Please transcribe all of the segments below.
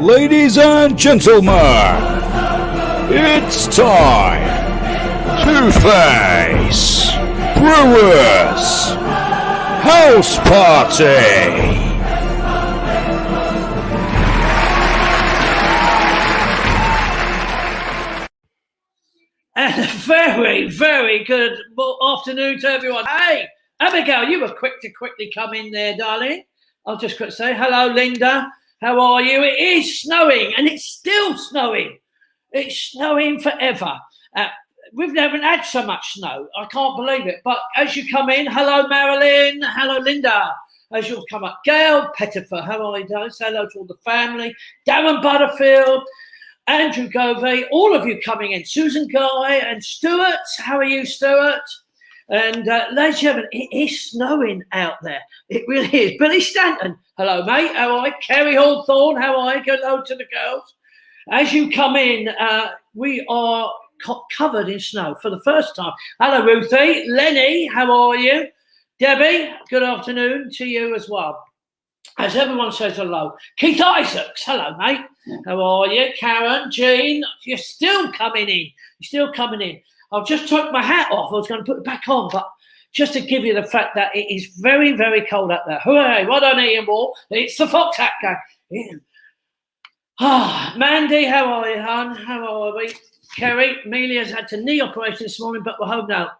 Ladies and gentlemen, it's time to face Brewer's House Party. And a very, very good afternoon to everyone. Hey, Abigail, you were quick to quickly come in there, darling. I'll just quick say hello, Linda. How are you? It is snowing, and it's still snowing. It's snowing forever. We've never had so much snow. I can't believe it. But as you come in, hello, Marilyn. Hello, Linda. As you'll come up, Gail Pettifer. How are you, darling? Say hello to all the family. Darren Butterfield. Andrew Govey, all of you coming in. Susan Guy and Stuart. How are you, Stuart? And ladies and gentlemen, it is snowing out there. It really is. Billy Stanton. Hello, mate. How are you? Kerry Hawthorne. How are you? Hello to the girls. As you come in, we are covered in snow for the first time. Hello, Ruthie. Lenny, how are you? Debbie, good afternoon to you as well. As everyone says hello. Keith Isaacs, hello, mate. How are you? Karen, Jean, you're still coming in. You're still coming in. I've just took my hat off. I was going to put it back on, but just to give you the fact that it is very, very cold out there. Hooray, well done, Ian Wall. It's the Fox Hat Gang. Ian. Mandy, how are you, hon? How are we? Kerry, Amelia's had a knee operation this morning, but we're home now.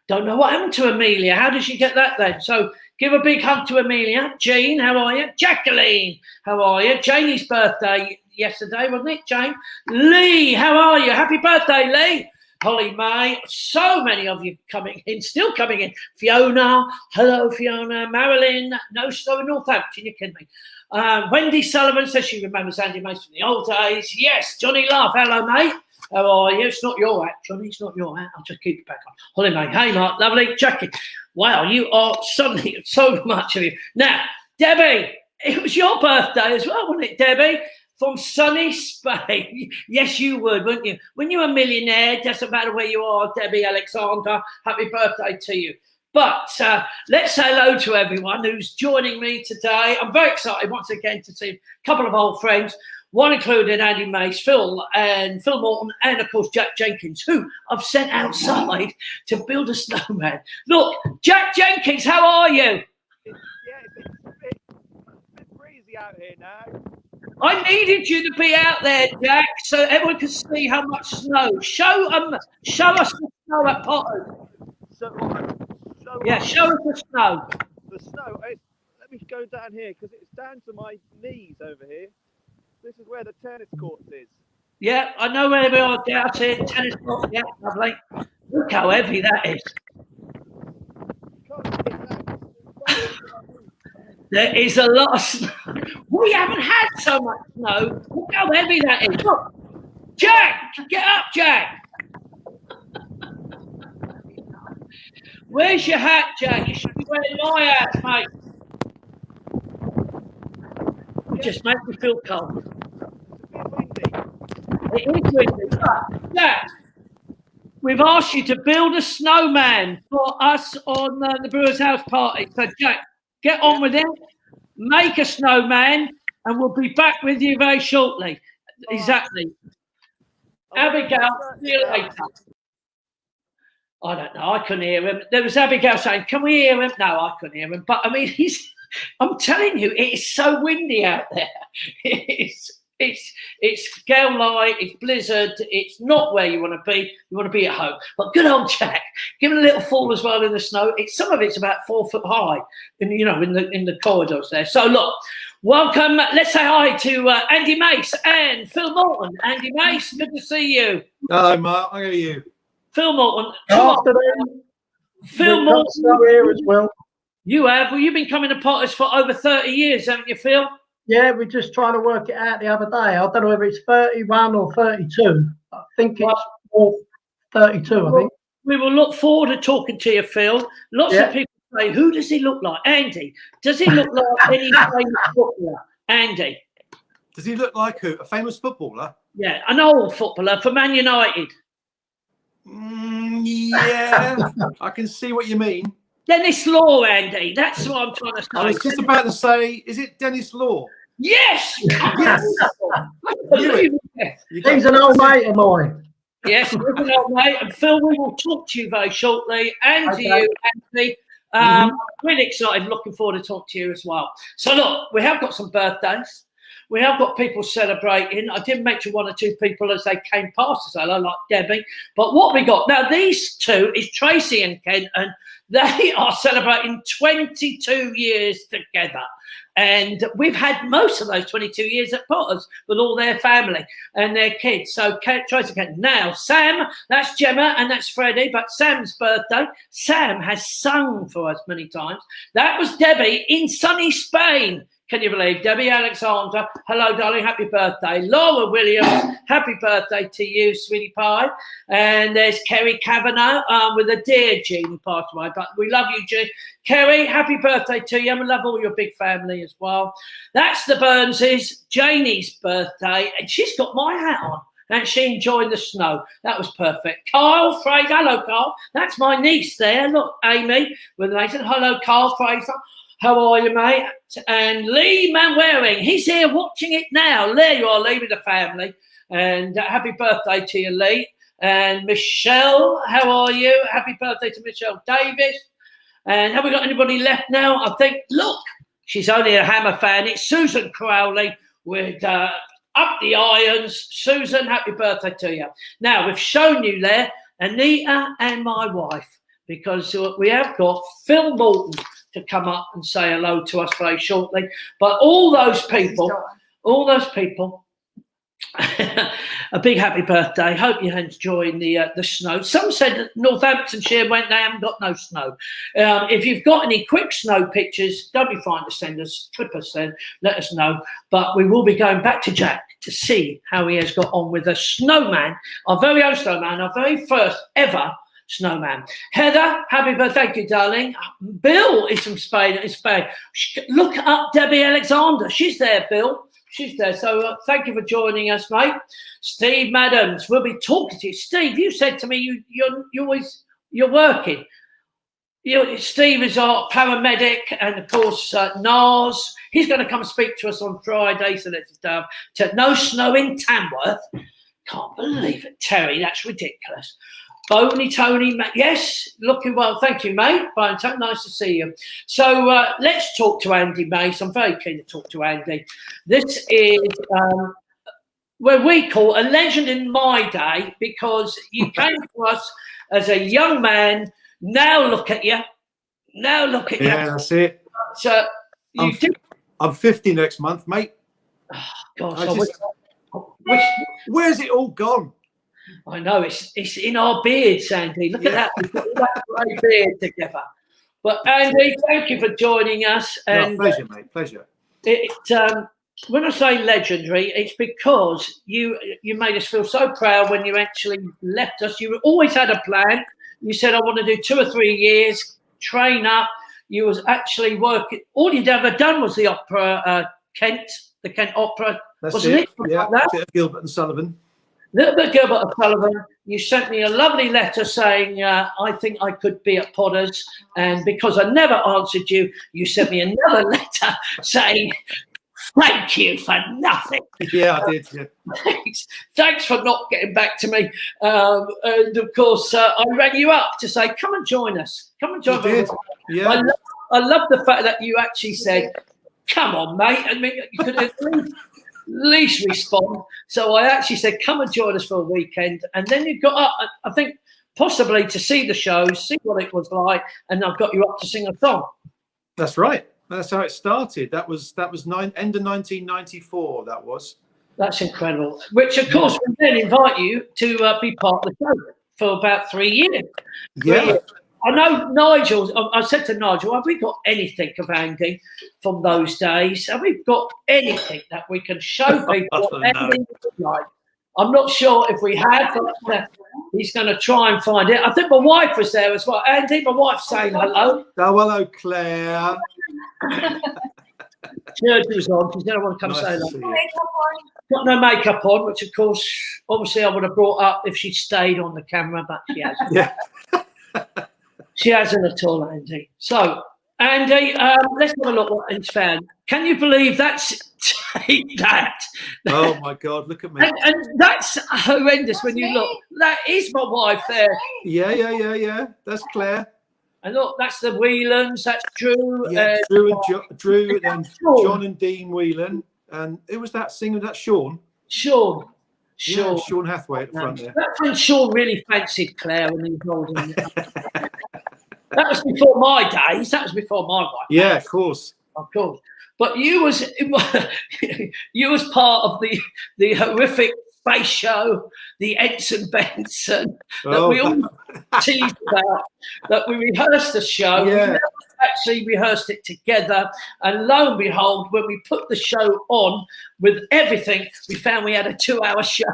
Don't know what happened to Amelia. How did she get that then? So give a big hug to Amelia. Jean, how are you? Jacqueline, how are you? Janie's birthday yesterday, wasn't it, Jane? Lee, how are you? Happy birthday, Lee. Holly May, so many of you coming in, still coming in. Fiona, hello, Fiona. Marilyn, no snow in Northampton, you're kidding me. Wendy Sullivan says she remembers Andy Mace from the old days. Yes, Johnny Love, hello, mate. How are you? It's not your hat, Johnny. It's not your hat. I'll just keep it back on. Holly May, hey, Mark, lovely. Jackie, wow, you are suddenly so much of you. Now, Debbie, it was your birthday as well, wasn't it, Debbie? From sunny Spain. Yes, you would, wouldn't you? When you're a millionaire, doesn't matter where you are, Debbie Alexander, happy birthday to you. But let's say hello to everyone who's joining me today. I'm very excited once again to see a couple of old friends, one including Andy Mace, Phil Morton, and of course Jack Jenkins, who I've sent outside to build a snowman. Look, Jack Jenkins, how are you? Yeah, it's a bit breezy out here now. I needed you to be out there, Jack, so everyone can see how much snow. Show us the snow at Potters. Show us the snow. The snow. Let me go down here because it's down to my knees over here. This is where the tennis court is. Yeah, I know where we are. Yeah, I see it. Tennis court. Yeah, lovely. Look how heavy that is. You can't see it now. There is a lot of snow. We haven't had so much snow. Look how heavy that is. Look. Jack, get up, Jack. Where's your hat, Jack? You should be wearing my hat, mate. It just makes me feel cold. It is windy. But, Jack, we've asked you to build a snowman for us on the Brewers House Party. So, Jack, get on with it. Make a snowman, and we'll be back with you very shortly. Exactly. Abigail, see you later. I don't know. I couldn't hear him. There was Abigail saying, "Can we hear him?" No, I couldn't hear him. But I mean, I'm telling you, it is so windy out there. It's gale light, it's blizzard, it's not where you want to be. You want to be at home. But good old Jack, giving a little fall as well in the snow. Some of it's about 4 foot high, in the corridors there. So look, welcome. Let's say hi to Andy Mace and Phil Morton. Andy Mace, good to see you. Hello, Mark. How are you? Phil Morton. Afternoon. Phil Morton. Here as well. You have. Well, you've been coming to Potters for over 30 years, haven't you, Phil? Yeah, we're just trying to work it out the other day. I don't know whether it's 31 or 32. I think it's more 32, I think. We will look forward to talking to you, Phil. Lots of people say, who does he look like? Andy. Does he look like any famous footballer? Andy. Does he look like who? A famous footballer? Yeah, an old footballer for Man United. Yeah, I can see what you mean. Dennis Law, Andy. That's what I'm trying to say. I was just about to say, is it Dennis Law? Yes. Yes. Unbelievable. You got He's an old mate of mine. Yes, listen up, mate. And Phil, we will talk to you very shortly, and to you, Anthony. I'm really excited, looking forward to talk to you as well. So, look, we have got some birthdays. We have got people celebrating. I did mention one or two people as they came past us, hello, like Debbie. But what we got now, these two is Tracy and Ken, and they are celebrating 22 years together. And we've had most of those 22 years at Potters with all their family and their kids. So Tracy Ken. Now, Sam, that's Gemma and that's Freddie, but Sam's birthday, Sam has sung for us many times. That was Debbie in sunny Spain. Can you believe? Debbie Alexander, hello, darling, happy birthday. Laura Williams, happy birthday to you, sweetie pie. And there's Kerry Kavanagh with a dear Jean passed away, but we love you, Jean. Kerry, happy birthday to you. And we love all your big family as well. That's the Burnses, Janie's birthday, and she's got my hat on. And she enjoyed the snow. That was perfect. Kyle Fraser, hello, Carl. That's my niece there. Look, Amy with Nathan. Hello, Carl Fraser. How are you, mate? And Lee Manwaring, he's here watching it now. There you are, Lee, with the family. And happy birthday to you, Lee. And Michelle, how are you? Happy birthday to Michelle Davis. And have we got anybody left now? I think, look, she's only a Hammer fan. It's Susan Crowley with Up the Irons. Susan, happy birthday to you. Now, we've shown you there, Anita and my wife, because we have got Phil Morton to come up and say hello to us very shortly. But all those people, a big happy birthday. Hope you're enjoying the snow. Some said that Northamptonshire went, they haven't got no snow. If you've got any quick snow pictures, don't be frightened to send us, clip us then, let us know. But we will be going back to Jack to see how he has got on with a snowman, our very own snowman, our very first ever snowman. Heather, happy birthday, thank you, darling. Bill is from Spain. Look up Debbie Alexander. She's there, Bill. She's there. So thank you for joining us, mate. Steve Madams, we'll be talking to you. Steve, you said to me you're working. Steve is our paramedic, and of course Nars. He's going to come speak to us on Friday. So let's to no snow in Tamworth. Can't believe it, Terry. That's ridiculous. Boney Tony, yes, looking well. Thank you, mate. Bone Tony, nice to see you. So let's talk to Andy Mace. I'm very keen to talk to Andy. This is where we call a legend in my day, because you came to us as a young man. Now look at you. Yeah, that's it. So I'm 50 next month, mate. Oh, gosh, where's it all gone? I know, it's in our beard, Sandy. Look at that. We've got that grey beard together. But Andy, thank you for joining us. And pleasure, mate. Pleasure. When I say legendary, it's because you made us feel so proud when you actually left us. You always had a plan. You said, I want to do 2 or 3 years, train up. You was actually working. All you'd ever done was the opera, the Kent Opera. Wasn't it? Yeah, like that? Gilbert and Sullivan. Little bit Gilbert and Sullivan. You sent me a lovely letter saying, I think I could be at Potters. And because I never answered you, you sent me another letter saying, thank you for nothing. Yeah, I did. Yeah. Thanks for not getting back to me. And of course, I rang you up to say, come and join us. Come and join us. Yeah. I love the fact that you actually said, come on, mate. I mean, you could at least respond. So I actually said, come and join us for a weekend. And then you got up, I think, possibly to see the shows, see what it was like. And I've got you up to sing a song. That's right. That's how it started. That was end of 1994. That was. That's incredible. Which, of course, we then invite you to be part of the show for about 3 years. Yeah. I know Nigel. I said to Nigel, "Have we got anything of Andy from those days? Have we got anything that we can show people what Andy was like?" I'm not sure if we have. But he's going to try and find it. I think my wife was there as well. Andy, my wife's saying hello. Oh, hello, Claire. She was on. She didn't want to come say hello. Got no makeup on, which of course, obviously, I would have brought up if she'd stayed on the camera, but she hasn't. Yeah. She hasn't at all, Andy. So And let's have a look what he's found. Can you believe that's take that? Oh my God, look at me. And that's horrendous when you look. That is my wife there. Yeah. That's Claire. And look, that's the Whelans. That's Drew. Yeah, Drew and John and Dean Whelan. And who was that singer? That's Sean. Sean. Yeah, Sean Hathaway at the front there. That's when Sean really fancied Claire when he was holding it. That was before my days. That was before my wife. Yeah, of course. Of course. But you was part of the horrific space show, the Ensign Benson, that we all teased about, that we rehearsed the show. Yeah. We never actually rehearsed it together. And lo and behold, when we put the show on with everything, we found we had a 2-hour show.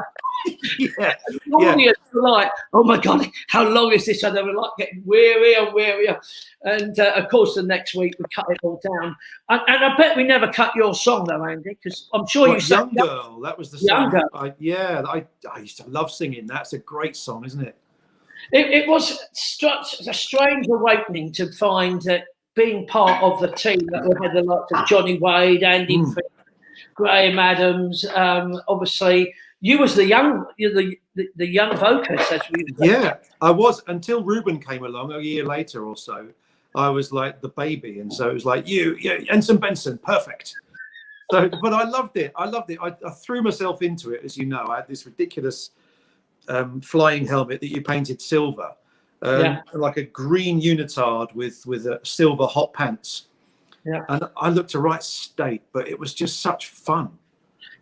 Yeah. The audience were like, oh my God, how long is this? And they were like getting wearier. And of course, the next week we cut it all down. And I bet we never cut your song though, Andy, because I'm sure you sang Young Girl. That was the song. I used to love singing that. It's a great song, isn't it? It was a strange awakening to find that being part of the team that we had the likes of Johnny Wade, Andy Fick, Graham Adams, obviously. You was the young vocalist, as we were. Yeah, I was until Ruben came along a year later or so. I was like the baby, and so it was like Ensign Benson, perfect. So, but I loved it. I threw myself into it, as you know. I had this ridiculous flying helmet that you painted silver, like a green unitard with silver hot pants. Yeah, and I looked a right state, but it was just such fun.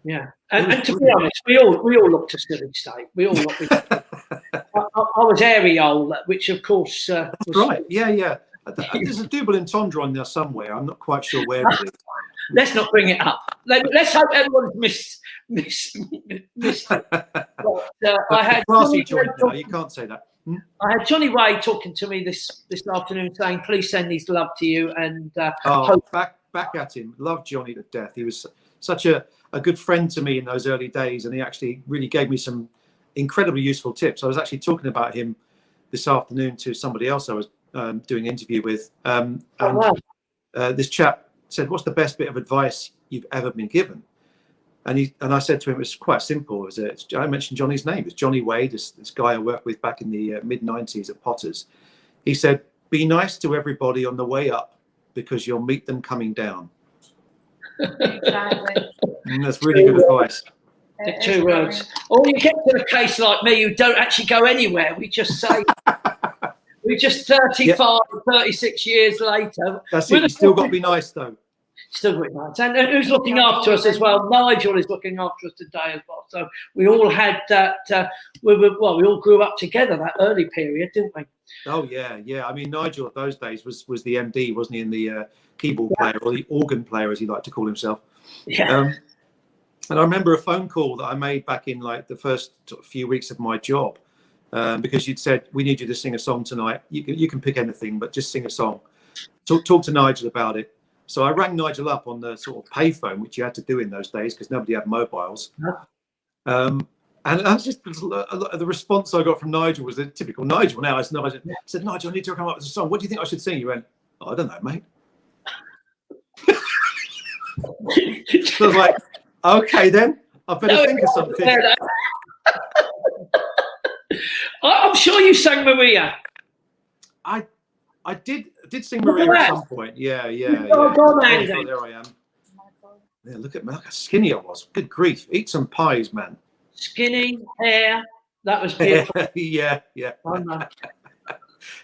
Yeah, and to be honest, we all looked a silly state. We all looked. I was aerial, which of course. Was right. Yeah. There's a double entendre on there somewhere. I'm not quite sure where it is. Let's not bring it up. Let's hope everyone's missed it. But, I had classy joint now. You can't say that. I had Johnny Wade talking to me this afternoon, saying, "Please send these love to you." And back at him. Love Johnny to death. He was such a good friend to me in those early days, and he actually really gave me some incredibly useful tips. I was actually talking about him this afternoon to somebody else I was doing an interview with, this chap said, "What's the best bit of advice you've ever been given?" And I said to him, it's quite simple. I mentioned Johnny's name. It's Johnny Wade, this guy I worked with back in the mid-90s at Potters. He said, "Be nice to everybody on the way up because you'll meet them coming down." Exactly. And that's really good advice. The 2 words. Or you get to a case like me who don't actually go anywhere. We just say, we just 35, 36 years later. That's it. You still got to be nice, though. Still got to be nice. And who's looking after us as well? Nigel is looking after us today as well. So we all had that. We all grew up together that early period, didn't we? Oh yeah. I mean, Nigel at those days was the MD, wasn't he, in the keyboard player, or the organ player, as he liked to call himself. Yeah. And I remember a phone call that I made back in like the first few weeks of my job, because you'd said, "We need you to sing a song tonight. You can pick anything, but just sing a song." Talk to Nigel about it. So I rang Nigel up on the sort of payphone, which you had to do in those days because nobody had mobiles. And I was just the response I got from Nigel was the typical Nigel. Now I said, "Nigel, I need to come up with a song. What do you think I should sing?" He went, "Oh, I don't know, mate." So I was like, "Okay, then I better think of something." I'm sure you sang Maria. I did sing Maria at some point. Yeah. Go on, Andy. There I am. Yeah, look at me, look how skinny I was. Good grief. Eat some pies, man. Skinny hair. That was beautiful. Yeah. I know.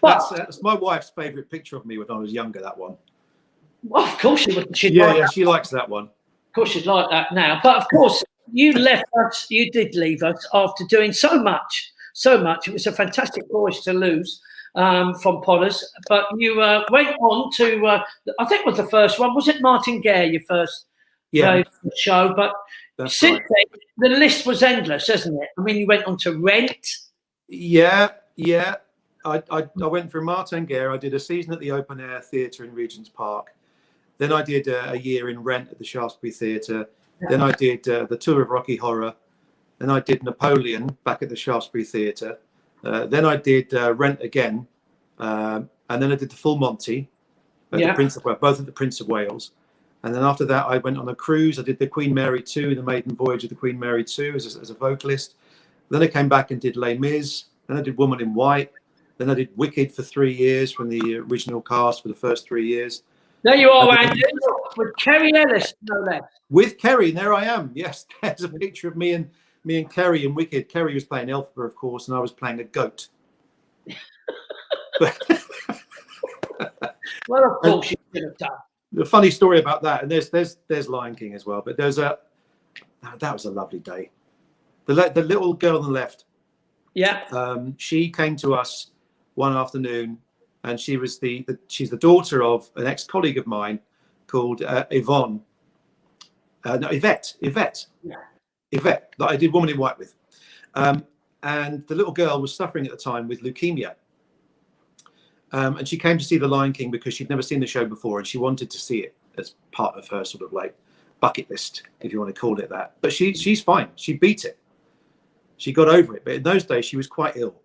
That's my wife's favourite picture of me when I was younger, that one. Well, of course she would. She likes that one. Of course she'd like that now. But of course, you left us, you did leave us after doing so much. It was a fantastic voice to lose from Potters. But you went on to, I think it was the first one. Was it Martin Gare, your first show? But that's since right. then, the list was endless, isn't it? I mean, you went on to Rent. Yeah. I went from Martin Gare. I did a season at the Open Air Theatre in Regent's Park. Then I did a year in Rent at the Shaftesbury Theatre. Then I did the tour of Rocky Horror. Then I did Napoleon back at the Shaftesbury Theatre. Then I did Rent again. And then I did the Full Monty. at the Prince of Wales, both at the Prince of Wales. And then after that, I went on a cruise. I did the Queen Mary 2, the maiden voyage of the Queen Mary 2 as a vocalist. Then I came back and did Les Mis. Then I did Woman in White. Then I did Wicked for 3 years from the original cast for the first 3 years. There you are, Andy, with Kerry Ellis, no less. With Kerry, and there I am. Yes, there's a picture of me and Kerry in Wicked. Kerry was playing Elphaba, of course, and I was playing a goat. Well, of course you could have done. The funny story about that, and there's Lion King as well, but that was a lovely day. The little girl on the left, she came to us one afternoon, and she was she's the daughter of an ex-colleague of mine called Yvette, that I did Woman in White with, and the little girl was suffering at the time with leukemia. And she came to see The Lion King because she'd never seen the show before, and she wanted to see it as part of her sort of like bucket list, if you want to call it that. But she's fine. She beat it. She got over it. But in those days, she was quite ill.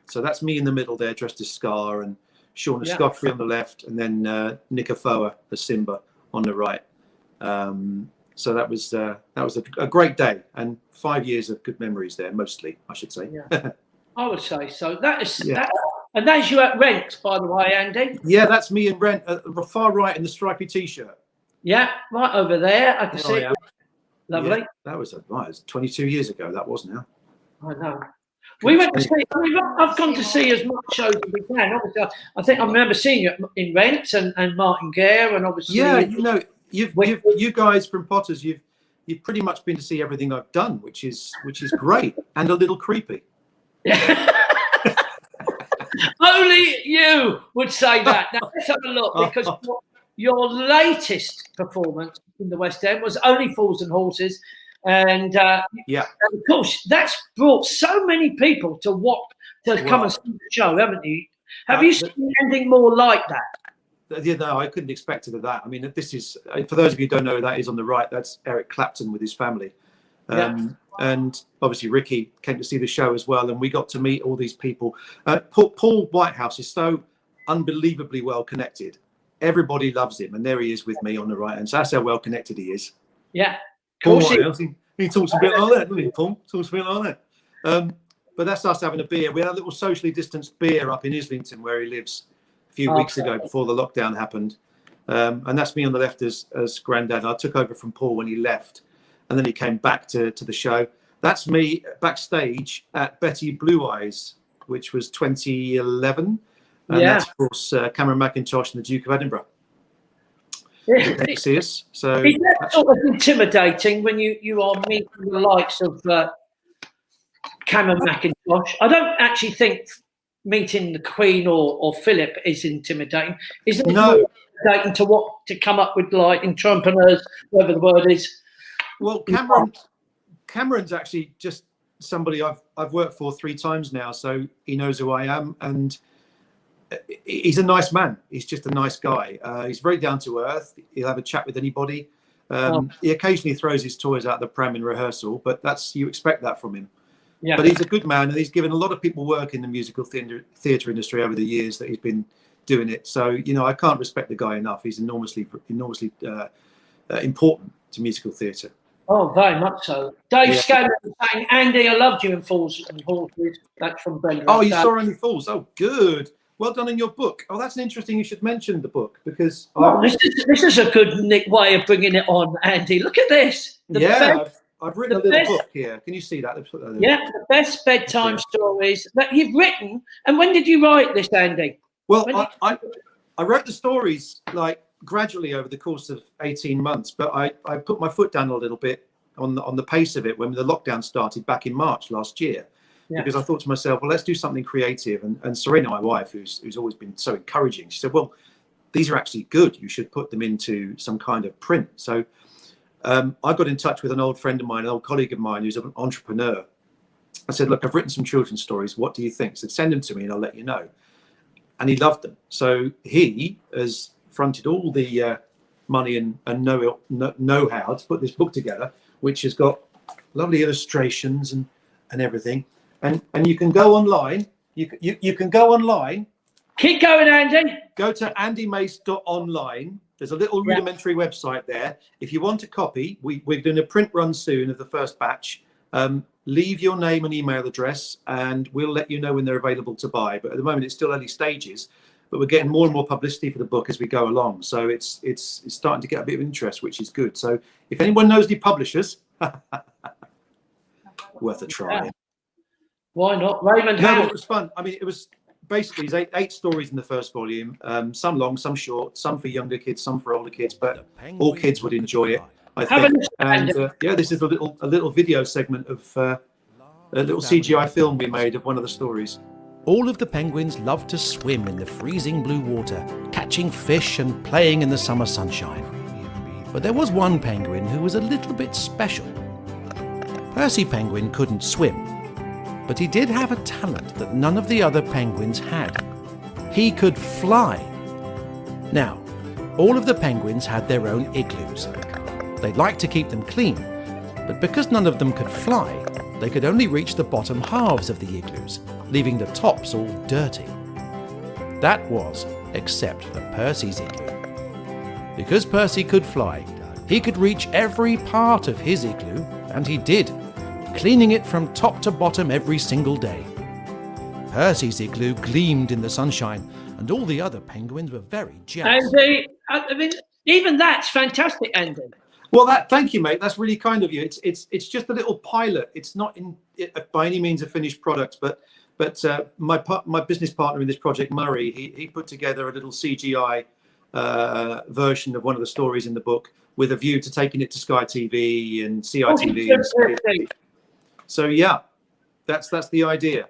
So that's me in the middle there, dressed as Scar, and Shauna Scoffrey on the left, and then Nick Afoa as Simba on the right. So that was a great day, and 5 years of good memories there, mostly, I should say. Yeah. I would say so. That is that. And that's you at Rent, by the way, Andy. Yeah, that's me in Rent, far right in the stripy T-shirt. Yeah, right over there. I can see it. Lovely. Yeah, that was it was 22 years ago. That was now. I know. We went to see. I've gone to see as much shows as we can. Obviously, I think I remember seeing you in Rent and Martin Gare, and obviously. Yeah, you guys from Potters, you've pretty much been to see everything I've done, which is great and a little creepy. Only you would say that. Now let's have a look, because your latest performance in the West End was Only Fools and Horses, and of course that's brought so many people to come and see the show, haven't you? Have you seen anything more like that? Yeah, no, I couldn't expect it of that. I mean, this is, for those of you who don't know who that is on the right, that's Eric Clapton with his family. And obviously Ricky came to see the show as well, and we got to meet all these people. Paul Whitehouse is so unbelievably well connected. Everybody loves him, and there he is with me on the right, and so that's how well connected he is. Yeah, Paul Whitehouse, he talks a bit like that, doesn't he, Paul? Talks a bit like that. But that's us having a beer. We had a little socially distanced beer up in Islington where he lives a few weeks ago before the lockdown happened, and that's me on the left as Grandad. I took over from Paul when he left. And then he came back to the show. That's me backstage at Betty Blue Eyes, which was 2011. And that's, of course, Cameron McIntosh and the Duke of Edinburgh. Yeah. They see us. So is that sort of intimidating when you are meeting the likes of Cameron McIntosh? I don't actually think meeting the Queen or Philip is intimidating. Isn't it more intimidating to come up with like entrepreneurs, whatever the word is? Well, Cameron's actually just somebody I've worked for 3 times now, so he knows who I am, and he's a nice man. He's just a nice guy. He's very down to earth. He'll have a chat with anybody. He occasionally throws his toys out the pram in rehearsal, but you expect that from him. Yeah. But he's a good man, and he's given a lot of people work in the musical theatre industry over the years that he's been doing it. So I can't respect the guy enough. He's enormously important to musical theatre. Oh, very much so. Dave Scanlon saying, Andy, I loved you in Fools and Horses. That's from Brendan. Oh, you saw Only Fools. Oh, good. Well done in your book. Oh, that's interesting. You should mention the book because this is a good way of bringing it on, Andy. Look at this. I've written a little book here. Can you see that? The best bedtime stories that you've written. And when did you write this, Andy? Well, I wrote the stories like gradually over the course of 18 months, but I put my foot down a little bit on the pace of it when the lockdown started back in March last year, because I thought to myself, well, let's do something creative. And Serena, my wife, who's always been so encouraging, she said, well, these are actually good. You should put them into some kind of print. So I got in touch with an old friend of mine, an old colleague of mine who's an entrepreneur. I said, look, I've written some children's stories. What do you think? He said, send them to me and I'll let you know. And he loved them. So he has fronted all the money and know-how to put this book together, which has got lovely illustrations and everything. And you can go online. You can go online Keep going, Andy. Go to andymace.online. There's a little rudimentary website there. If you want a copy, we're doing a print run soon of the first batch. Leave your name and email address, and we'll let you know when they're available to buy. But at the moment, it's still early stages. But we're getting more and more publicity for the book as we go along. So it's starting to get a bit of interest, which is good. So if anyone knows any publishers, worth a try. Yeah. Why not? Raymond, no, it was fun. I mean, it was basically eight stories in the first volume, some long, some short, some for younger kids, some for older kids, but all kids would enjoy it, I think. And yeah, this is a little video segment of a little CGI film we made of one of the stories. All of the penguins loved to swim in the freezing blue water, catching fish and playing in the summer sunshine. But there was one penguin who was a little bit special. Percy Penguin couldn't swim, but he did have a talent that none of the other penguins had. He could fly. Now, all of the penguins had their own igloos. They'd like to keep them clean, but because none of them could fly, they could only reach the bottom halves of the igloos, leaving the tops all dirty. That was, except for Percy's igloo. Because Percy could fly, he could reach every part of his igloo, and he did, cleaning it from top to bottom every single day. Percy's igloo gleamed in the sunshine, and all the other penguins were very jealous. Andy, I mean, even that's fantastic, Andy. Well, thank you, mate. That's really kind of you. It's just a little pilot. It's not by any means a finished product, but my business partner in this project, Murray, he put together a little CGI version of one of the stories in the book with a view to taking it to Sky TV and CITV. So yeah, that's the idea.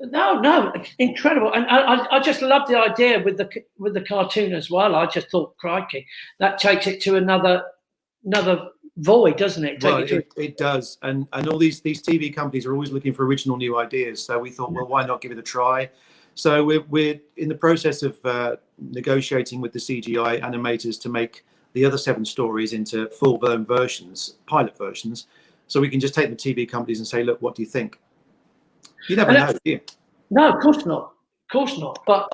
No, incredible, and I just love the idea with the cartoon as well. I just thought, crikey, that takes it to another void, doesn't it? Well, it does, and all these TV companies are always looking for original new ideas. So we thought, well, why not give it a try? So we're in the process of negotiating with the CGI animators to make the other 7 stories into full-blown versions, pilot versions, so we can just take the TV companies and say, look, what do you think? You never know, do you? No, of course not. Of course not. But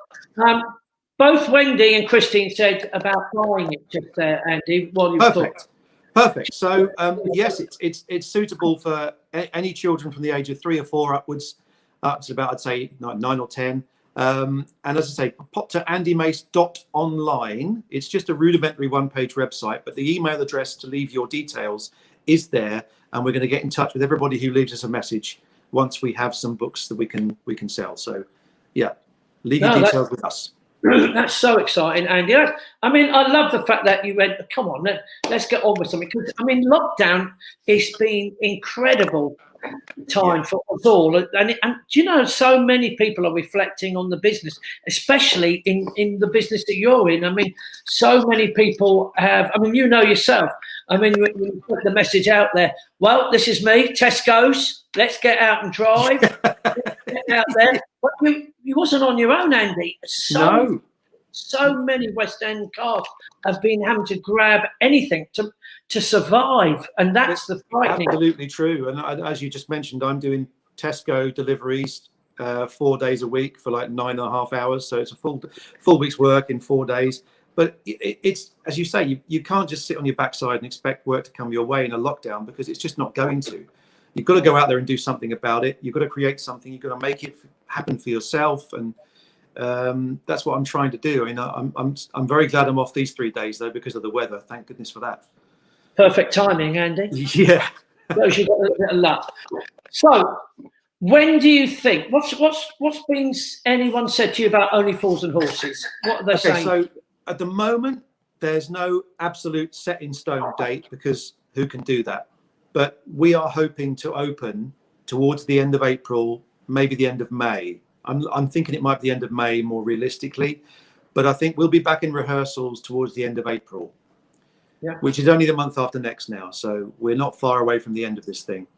both Wendy and Christine said about buying it just there, Andy, while you Perfect. Perfect. So yes, it's suitable for any children from the age of 3 or 4 upwards, up to about, I'd say, 9 or 10. And as I say, pop to andymace.online. It's just a rudimentary one-page website, but the email address to leave your details is there, and we're going to get in touch with everybody who leaves us a message once we have some books that we can sell. So yeah, leave your details with us. That's so exciting, Andy. I mean, I love the fact that you went, come on, let's get on with something. Because, I mean, lockdown has been incredible time for us all. And do you know, so many people are reflecting on the business, especially in the business that you're in. I mean, so many people have, I mean, you know yourself. I mean, you put the message out there, well, this is me, Tesco's, let's get out and drive. Get out there. But you wasn't on your own, Andy. So many West End cars have been having to grab anything to survive, and that's the frightening. Absolutely true. And as you just mentioned, I'm doing Tesco deliveries 4 days a week for like 9.5 hours. So it's a full week's work in 4 days. But it's, as you say, you can't just sit on your backside and expect work to come your way in a lockdown, because it's just not going to. You've got to go out there and do something about it. You've got to create something. You've got to make it happen for yourself, and that's what I'm trying to do. I mean, I'm very glad I'm off these 3 days though, because of the weather. Thank goodness for that. Perfect timing, Andy. Yeah. Those you've got a bit of luck. So, when do you think? What's been anyone said to you about Only Fools and Horses? What are they saying? So at the moment, there's no absolute set in stone date, because who can do that? But we are hoping to open towards the end of April, maybe the end of May. I'm thinking it might be the end of May more realistically, but I think we'll be back in rehearsals towards the end of April, which is only the month after next now. So we're not far away from the end of this thing.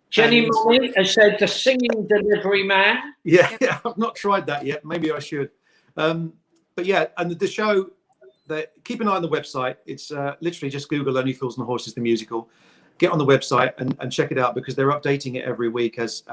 Jenny Molly has said the singing delivery man. Yeah, I've not tried that yet. Maybe I should. But yeah, and the show, keep an eye on the website. It's literally just Google Only Fools and Horses the musical. Get on the website and check it out, because they're updating it every week as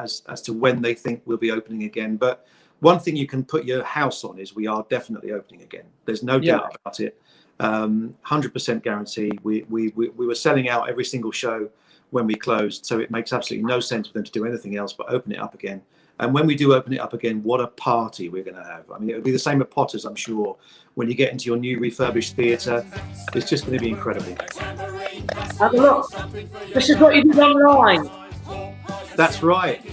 to when they think we'll be opening again. But one thing you can put your house on is we are definitely opening again. There's no doubt about it. 100% guarantee. We were selling out every single show when we closed, so it makes absolutely no sense for them to do anything else but open it up again. And when we do open it up again, what a party we're going to have. I mean, it'll be the same at Potter's, I'm sure. When you get into your new refurbished theatre, it's just going to be incredible. Have a look. This is what you did online. That's right. I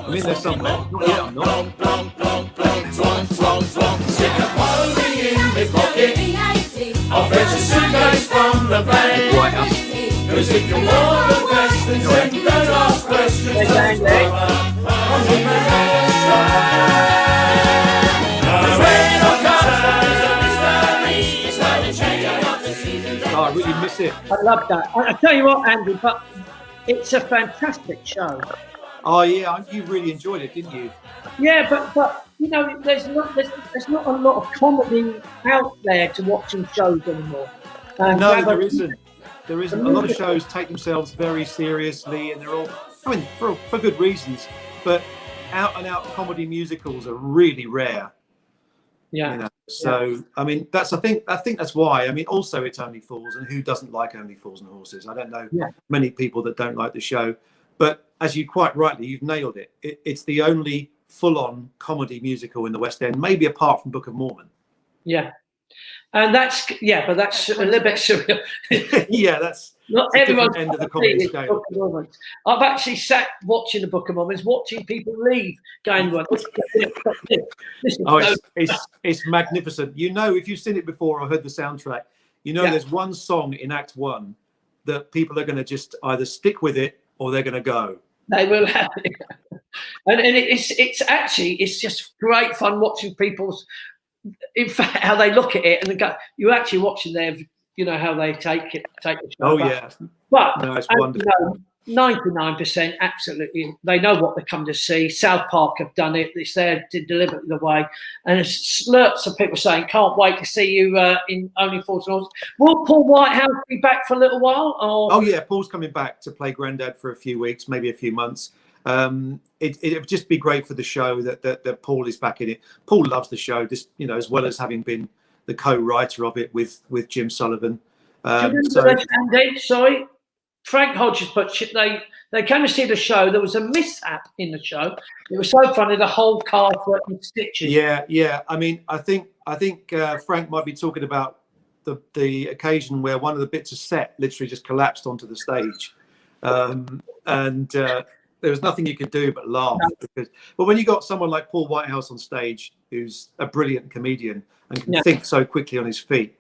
mean, there's somewhere. Not yet, I'm not. I'll fetch a suitcase from the bank. Cause if you want the best, then don't ask questions. Oh, I really miss it. I love that. I tell you what, Andy, but it's a fantastic show. Oh yeah, you really enjoyed it, didn't you? Yeah, but you know, there's not a lot of comedy out there to watching shows anymore. No, there isn't. There isn't. A lot of shows take themselves very seriously, and they're all, I mean, for good reasons. But out and out comedy musicals are really rare. Yeah. You know? So I mean, I think that's why. I mean, also it's Only Fools, and who doesn't like Only Fools and Horses? I don't know many people that don't like the show. But as you quite rightly, you've nailed it. It's the only full-on comedy musical in the West End, maybe apart from Book of Mormon. Yeah. And that's but that's a little bit surreal. Yeah, that's not everyone's end of the comedy scale. I've actually sat watching the Book of Mormons, watching people leave, going, "Well, it's magnificent." You know, if you've seen it before or heard the soundtrack, you know there's one song in Act 1 that people are going to just either stick with it or they're going to go. They will have it. And it's just great fun watching people's, in fact, how they look at it and go. You're actually watching their, you know, how they take the show. Oh back. yeah, but no, it's wonderful. 99% absolutely, they know what they come to see. South Park have done it. It's there to deliver it the way, and it's lots of people saying, "Can't wait to see you in Only Fools and Horses." Will Paul Whitehouse be back for a little while? Or? Oh yeah, Paul's coming back to play Grandad for a few weeks, maybe a few months. It would just be great for the show that Paul is back in it. Paul loves the show, just, you know, as well as having been the co-writer of it with Jim Sullivan. Sorry, Frank Hodges, but they came to see the show. There was a mishap in the show. It was so funny. The whole cast were in stitches. Yeah. I mean, I think Frank might be talking about the occasion where one of the bits of set literally just collapsed onto the stage, and there was nothing you could do but laugh. But when you got someone like Paul Whitehouse on stage, who's a brilliant comedian and can think so quickly on his feet,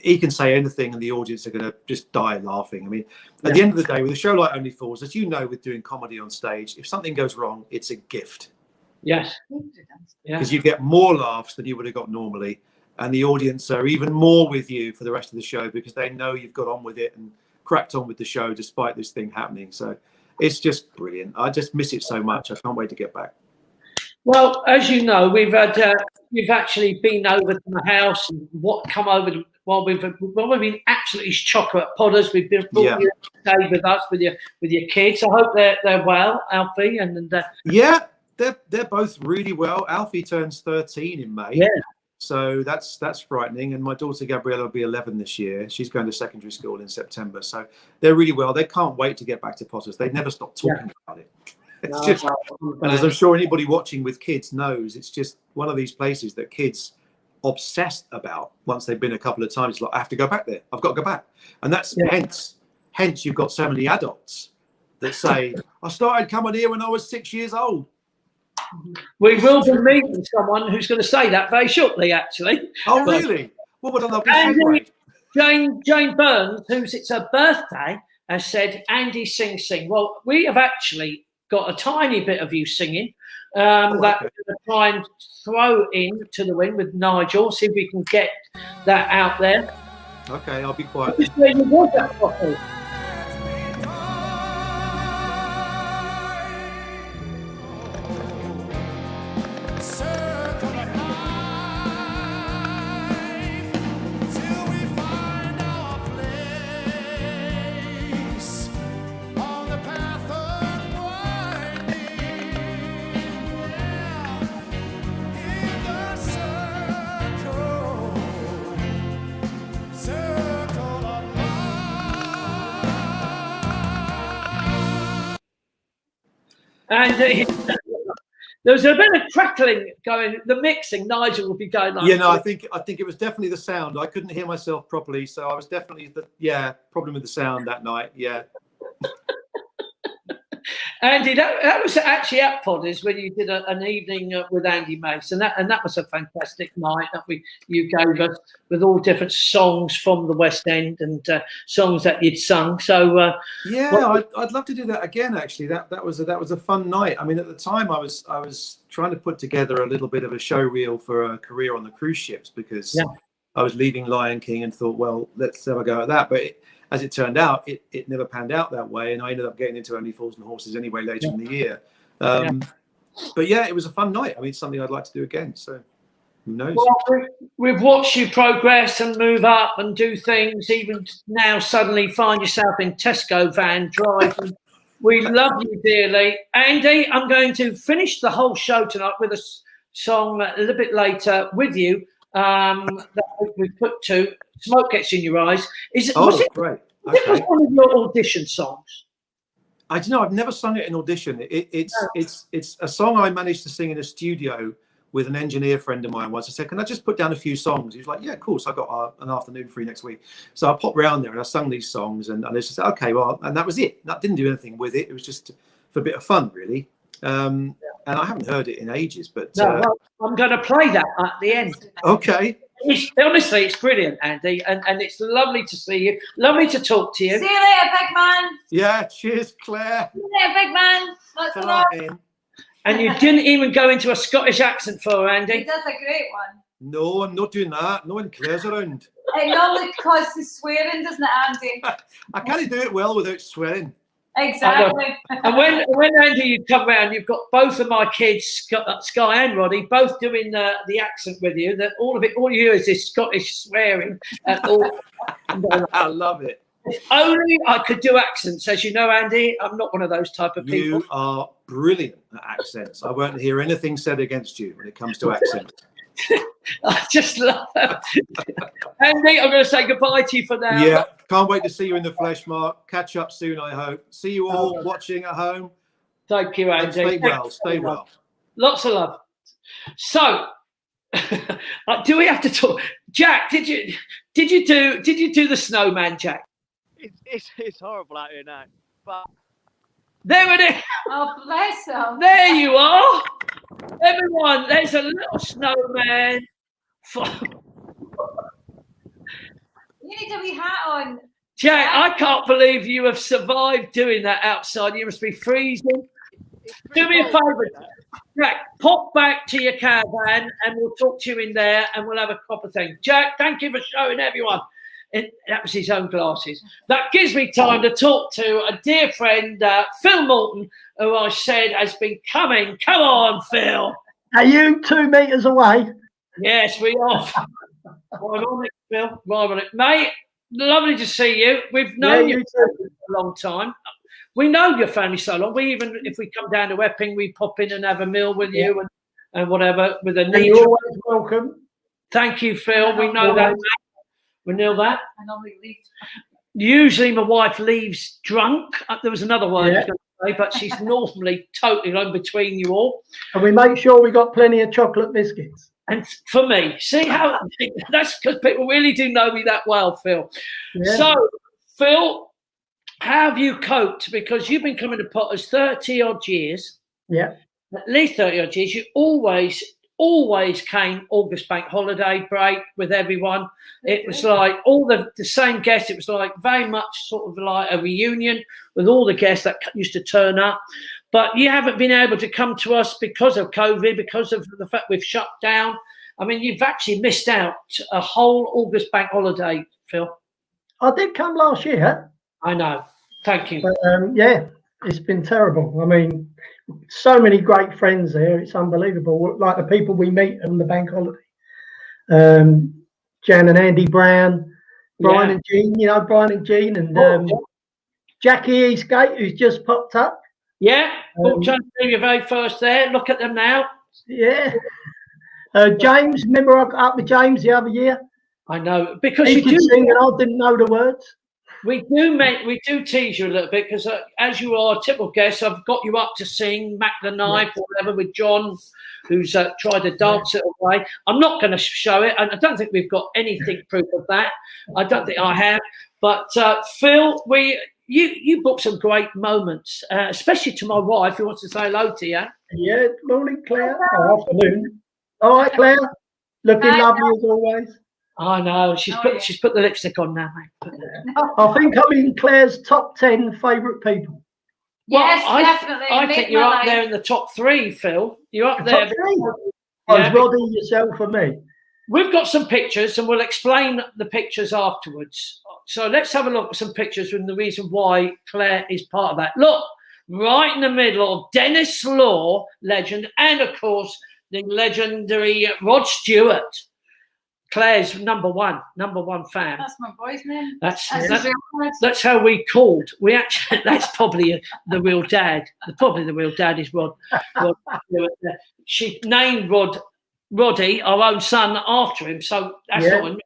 he can say anything and the audience are going to just die laughing. I mean, at the end of the day, with a show like Only Fools, as you know, with doing comedy on stage, if something goes wrong, it's a gift. Yes. Because you get more laughs than you would have got normally. And the audience are even more with you for the rest of the show because they know you've got on with it and cracked on with the show despite this thing happening. So it's just brilliant. I just miss it so much. I can't wait to get back. Well, as you know, we've actually been over to my house and come over while we've been absolutely chocolate podders. We've been brought you to stay with us with your kids. I hope they're well, Alfie and yeah, they're both really well. Alfie turns 13 in May. Yeah. So that's frightening. And my daughter Gabriella will be 11 this year. She's going to secondary school in September. So they're really well. They can't wait to get back to Potters. They never stop talking about it. It's just, and as I'm sure anybody watching with kids knows, it's just one of these places that kids obsessed about once they've been a couple of times. Like, I have to go back there. I've got to go back. And that's hence you've got so many adults that say, I started coming here when I was 6 years old. We will be meeting someone who's going to say that very shortly, actually. Oh, really? What would I love to Jane Burns, it's her birthday, has said, Andy, sing. Well, we have actually got a tiny bit of you singing that we're going to try and throw into the wind with Nigel, see if we can get that out there. Okay, I'll be quiet. And there was a bit of crackling going. The mixing, Nigel will be going like. Yeah, no, I think it was definitely the sound. I couldn't hear myself properly, so I was definitely problem with the sound that night. Yeah. Andy, that was actually at Podders when you did an evening with Andy Mason, and that was a fantastic night that you gave us with all different songs from the West End and songs that you'd sung. So I'd love to do that again. Actually, that was a fun night. I mean, at the time, I was trying to put together a little bit of a show reel for a career on the cruise ships because I was leaving Lion King and thought, well, let's have a go at that, but. As it turned out, it never panned out that way, and I ended up getting into Only Fools and Horses anyway later in the year. But yeah, it was a fun night. I mean, it's something I'd like to do again. So who knows? Well, we've watched you progress and move up and do things. Even now, suddenly find yourself in Tesco van driving. We love you dearly, Andy. I'm going to finish the whole show tonight with a song a little bit later with you that we put to. Smoke Gets in Your Eyes. Great. Okay. It was one of your audition songs. I don't know. I've never sung it in audition. It's a song I managed to sing in a studio with an engineer friend of mine once. I said, "Can I just put down a few songs?" He was like, "Yeah, of course. I got an afternoon free next week." So I popped round there and I sung these songs, and I just said, "Okay, well," and that was it. That didn't do anything with it. It was just for a bit of fun, really. And I haven't heard it in ages, but I'm going to play that at the end. Okay. Honestly, it's brilliant, Andy, and it's lovely to see you. Lovely to talk to you. See you later, big man. Yeah, cheers, Claire. See you later, big man. Lots of love. And you didn't even go into a Scottish accent for her, Andy. He does a great one. No, I'm not doing that. No one Claire's around. It normally causes swearing, doesn't it, Andy? I can't do it well without swearing. Exactly. And when Andy, you come round, you've got both of my kids, Sky and Roddy, both doing the accent with you. That all you hear is this Scottish swearing. I love it. If only I could do accents, as you know, Andy. I'm not one of those type of people. You are brilliant at accents. I won't hear anything said against you when it comes to accents. I just love it. Andy, I'm going to say goodbye to you for now. Yeah, can't wait to see you in the flesh, Mark. Catch up soon, I hope. See you all watching at home. Thank you, Andy. And stay well. Stay well. Lots of love. So, do we have to talk? Jack, did you do the snowman, Jack? It's horrible out here now, but there it is. Oh, bless him. There you are. Everyone, there's a little snowman. You need a wee hat on. Jack, I can't believe you have survived doing that outside. You must be freezing. Do me a favour, Jack, pop back to your caravan and we'll talk to you in there and we'll have a proper thing. Jack, thank you for showing everyone. That was his own glasses. That gives me time to talk to a dear friend, Phil Morton, who I said has been coming. Come on, Phil. Are you 2 meters away? Yes, we are. Right on it, Phil. Right on it. Mate, lovely to see you. We've known you for a long time. We know your family so long. We even, if we come down to Epping, we pop in and have a meal with you and whatever. With a You're always welcome. Thank you, Phil. We know that. We know that. I normally leave. Usually my wife leaves drunk. There was another word I was going to say, but she's normally totally in between you all. And we make sure we got plenty of chocolate biscuits. And for me, see how that's because people really do know me that well, Phil. Yeah. So, Phil, how have you coped? Because you've been coming to Potters 30 odd years. Yeah. At least 30 odd years. You always came August bank holiday break with everyone. It was like all the same guests. It was like very much sort of like a reunion with all the guests that used to turn up. But you haven't been able to come to us because of COVID, because of the fact we've shut down. I mean, you've actually missed out a whole August bank holiday, Phil. I did come last year. I know. Thank you. But, yeah, it's been terrible. I mean, so many great friends there. It's unbelievable. Like the people we meet on the bank holiday. Jan and Andy Brown, Brian and Jean, Brian and Jean, and Jackie Eastgate, who's just popped up. Yeah, trying to do your very first there. Look at them now. Yeah. James, remember I got up with James the other year? I know, because he you could sing and I didn't know the words. we do tease you a little bit because as you are a typical guest, I've got you up to sing Mac the Knife or whatever with John, who's tried to dance it away. I'm not going to show it, and I don't think we've got anything proof of that. I don't think I have. But Phil, you booked some great moments, especially to my wife who wants to say hello to you. Yeah, morning, Claire. Oh, afternoon. All right, Claire. Looking lovely as always. I know. She's put the lipstick on now, mate. I think I'm in Claire's top 10 favourite people. Yes, Well, definitely. I think you're up there in the top 3, Phil. You're up there. Top 3? Yeah, Roddy, yourself, and me. We've got some pictures, and we'll explain the pictures afterwards. So let's have a look at some pictures and the reason why Claire is part of that. Look, right in the middle of Dennis Law, legend, and of course the legendary Rod Stewart. Claire's number one fan. That's my boy's name. That's how we called. We actually, that's probably the real dad. Probably the real dad is Rod Stewart. She named Roddy, our own son, after him. So that's not.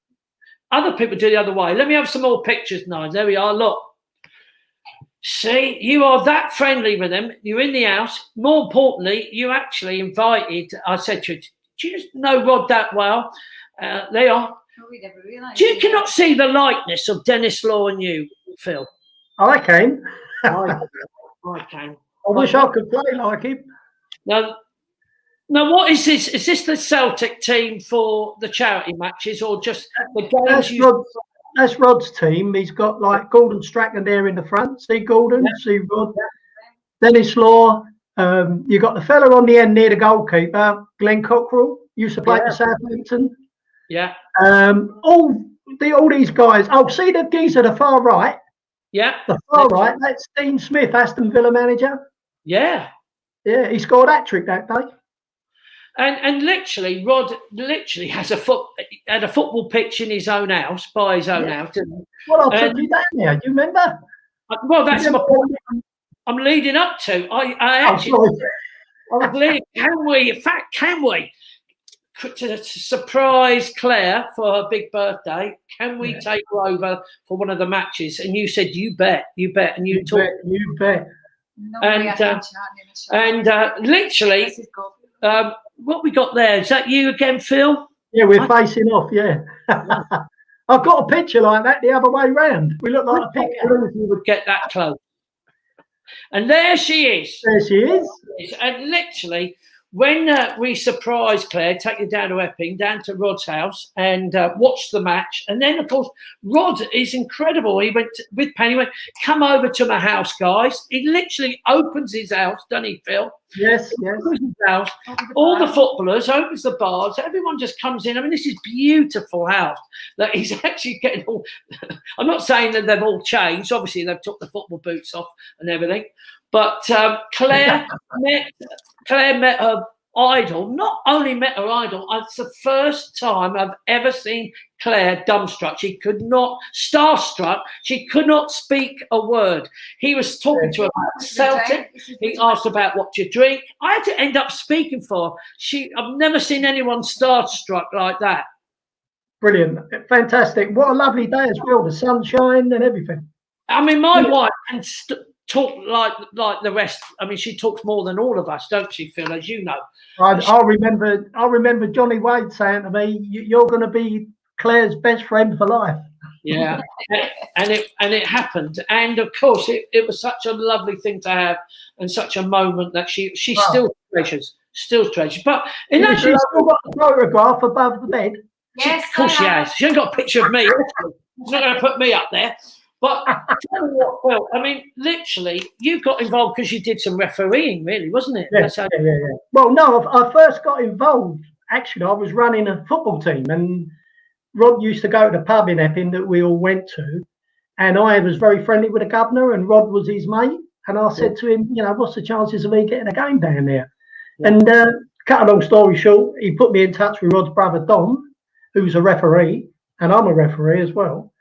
Other people do the other way. Let me have some more pictures now. There we are. Look. See, you are that friendly with them. You're in the house. More importantly, you actually invited. I said to you, do you know Rod that well? They are. Oh, we never realised. You cannot see the likeness of Dennis Law and you, Phil. I can. I can. I wish I could play like him. Now, what is this? Is this the Celtic team for the charity matches or just the games? That's Rod's team. He's got like Gordon Strachan there in the front. See Gordon, see Rod. Dennis Law. You got the fella on the end near the goalkeeper, Glenn Cockrell. Used to play for Southampton. Yeah. All these guys. Oh, see the geezer to the far right. Yeah. The far right. That's Dean Smith, Aston Villa manager. Yeah. Yeah, he scored a hat-trick that day. And literally, Rod has a football pitch in his own house, by his own house. Well, I took you down there. Do you remember? Well, that's my point. I'm leading up to. I was leading. Can we? To surprise Claire for her big birthday, can we take her over for one of the matches? And you said, you bet, and you talked. You bet. Literally, what we got there, is that you again, Phil? Yeah, we're facing off, yeah. I've got a picture like that the other way round. We look like a picture. You would get that close. And there she is. There she is. And literally, when we surprised Claire, take you down to Epping, down to Rod's house, and watched the match. And then, of course, Rod is incredible. He went with Penny, went, come over to my house, guys. He literally opens his house, doesn't he, Phil? Yes. Opens his house. All the footballers, opens the bars. Everyone just comes in. I mean, this is beautiful house that he's actually getting all. I'm not saying that they've all changed. Obviously, they've took the football boots off and everything. But Claire met her idol. Not only met her idol, it's the first time I've ever seen Claire dumbstruck. She could not, starstruck. She could not speak a word. He was talking to her about Celtic. He asked about what you drink. I had to end up speaking for her. I've never seen anyone starstruck like that. Brilliant, fantastic. What a lovely day as well. The sunshine and everything. I mean, my wife can talk like the rest. I mean, she talks more than all of us, don't she, Phil? As you know. I remember Johnny Wade saying to me, "You're going to be Claire's best friend for life." Yeah, and it happened. And of course, it was such a lovely thing to have, and such a moment that she still treasures. But in that, she's still got the photograph above the bed. Yes, of course she has. She ain't got a picture of me. She's not going to put me up there. But tell me what, Phil, I mean, literally, you got involved because you did some refereeing, really, wasn't it? Yeah. Well, no, I first got involved. Actually, I was running a football team, and Rod used to go to the pub in Epping that we all went to, and I was very friendly with the governor, and Rod was his mate. And I said to him, what's the chances of me getting a game down there? Yeah. And cut a long story short, he put me in touch with Rod's brother Dom, who's a referee, and I'm a referee as well.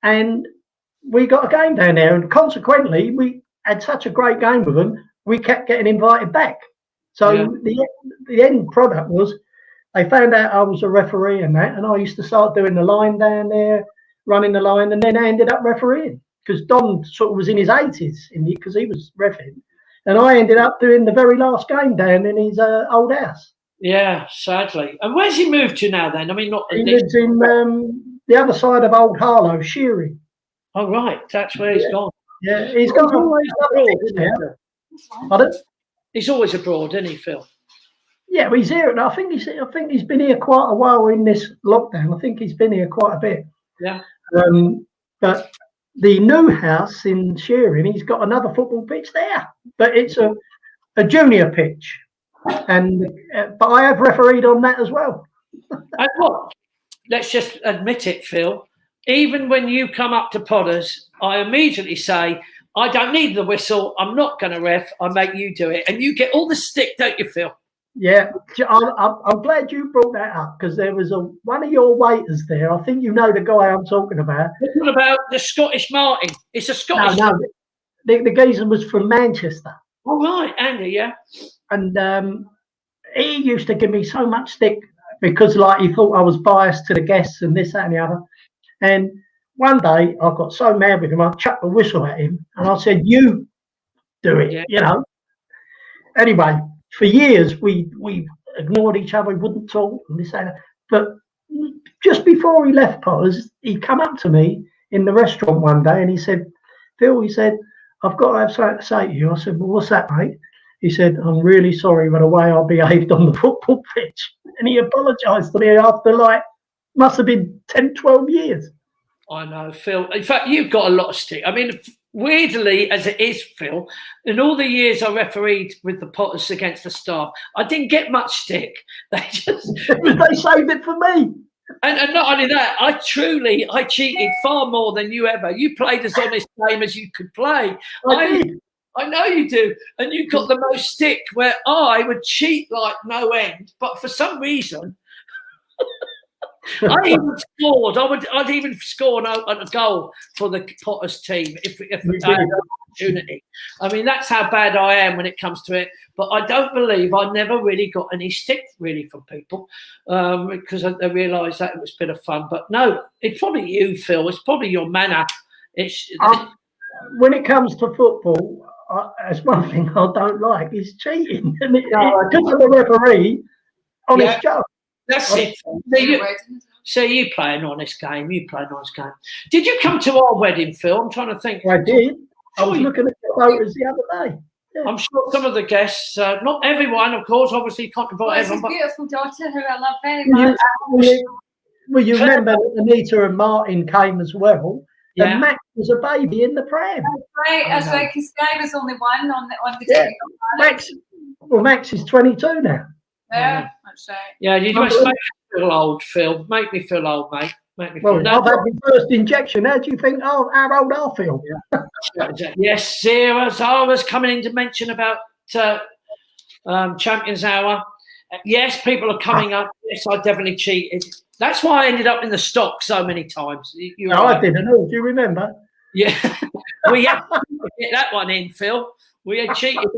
And we got a game down there, and consequently, we had such a great game with them, we kept getting invited back. So the end product was they found out I was a referee and that, and I used to start doing the line down there, running the line, and then I ended up refereeing. because Don sort of was in his 80s because he was reffing, and I ended up doing the very last game down in his old house. Yeah, sadly. And where's he moved to now then? I mean, not He lives in the other side of Old Harlow, Shearing. Oh, right. That's where he's gone. Yeah, he's got always abroad, isn't he? Pardon? He's always abroad, isn't he, Phil? Yeah, well, he's here. And I think he's been here quite a while in this lockdown. I think he's been here quite a bit. Yeah. But the new house in Shearing, he's got another football pitch there, but it's a junior pitch, and but I have refereed on that as well. And what? Let's just admit it, Phil. Even when you come up to Potters, I immediately say, I don't need the whistle. I'm not going to ref. I make you do it. And you get all the stick, don't you, Phil? Yeah, I'm glad you brought that up because there was one of your waiters there. I think you know the guy I'm talking about. What about the Scottish Martin? It's a Scottish. No, the geezer was from Manchester. Oh, right, Andy, yeah. And he used to give me so much stick because, like, he thought I was biased to the guests and this, that, and the other. And one day I got so mad with him, I chucked the whistle at him and I said, "You do it," Yeah. you know. Anyway, for years we ignored each other, we wouldn't talk and this and that. But just before he left Potters, he come up to me in the restaurant one day and he said, "Phil," he said, "I've got to have something to say to you." I said, "Well, what's that, mate?" He said, "I'm really sorry for the way I behaved on the football pitch." And he apologised to me after, like, must have been 10, 12 years. I know, Phil. In fact, you've got a lot of stick. I mean, weirdly as it is, Phil, in all the years I refereed with the Potters against the staff, I didn't get much stick. They just They saved it for me. and not only that, I cheated far more than you ever. You played as honest game as you could play. I know you do, and you got the most stick where I would cheat like no end, but for some reason. I even scored. I'd even score a goal for the Potters team if I had an opportunity. I mean, that's how bad I am when it comes to it. But I don't believe I never really got any stick really from people because I realised that it was a bit of fun. But no, it's probably you, Phil. It's probably your manner. When it comes to football, that's one thing I don't like is cheating. And because I'm a referee, honest job. That's it. So you play an honest game. Did you come to our wedding, Phil? I'm trying to think. I did. I was looking at the photos the other day. Yeah. I'm sure some of the guests, not everyone, of course, obviously can't invite everyone. His beautiful daughter, who I love very much. Well, you remember Anita and Martin came as well. Yeah. And Max was a baby in the pram. That's right, because Guy was only one on the Max is 22 now. Yeah, that's right. Yeah, you must make me feel old, Phil. Make me feel old, mate. Make me feel old. I've had my first injection. How do you think? Oh, how old I feel? Yes, Sarah. I was coming in to mention about Champions Hour. Yes, people are coming up. Yes, I definitely cheated. That's why I ended up in the stock so many times. I didn't know. Do you remember? Yeah. We had to get that one in, Phil. We had cheated.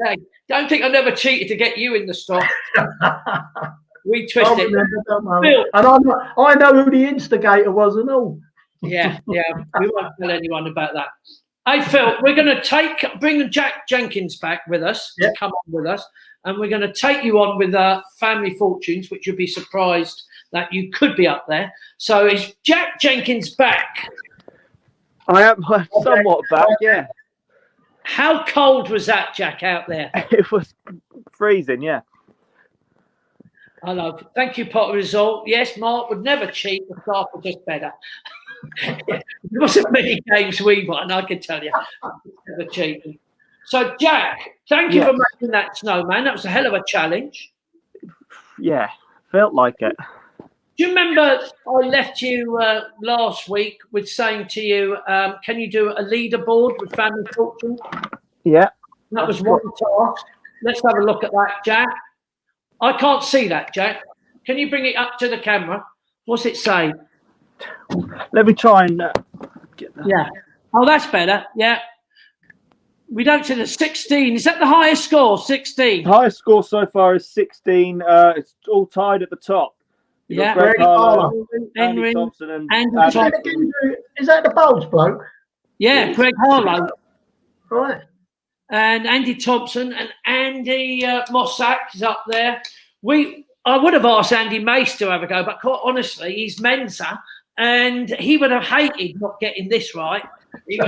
Don't think I never cheated to get you in the stock. We twisted. Phil. And I know who the instigator was and all. Yeah. We won't tell anyone about that. Hey, Phil, we're going to bring Jack Jenkins back with us to come on with us. And we're going to take you on with Family Fortunes, which you'll be surprised that you could be up there. So is Jack Jenkins back? I am somewhat back, yeah. How cold was that, Jack, out there? It was freezing, yeah. Hello. Thank you, Potter Result. Yes, Mark would never cheat. The staff were just better. There wasn't many games we won, I can tell you. Never cheating. So, Jack, thank you for making that snowman. That was a hell of a challenge. Yeah, felt like it. Do you remember I left you last week with saying to you, can you do a leaderboard with Family Fortune? Yeah. That was one task. Let's have a look at that, Jack. I can't see that, Jack. Can you bring it up to the camera? What's it say? Let me try and get that. Yeah. Oh, that's better. Yeah. We don't see the 16. Is that the highest score? 16. Highest score so far is 16. It's all tied at the top. Yeah. Greg Harlow, Andy Henry, Thompson, and Andrew Adam. Thompson. Is that the Bowles bloke? Yeah, Greg Harlow Right. and Andy Thompson and Andy Mossack is up there. I would have asked Andy Mace to have a go, but quite honestly, he's Mensa, and he would have hated not getting this right. He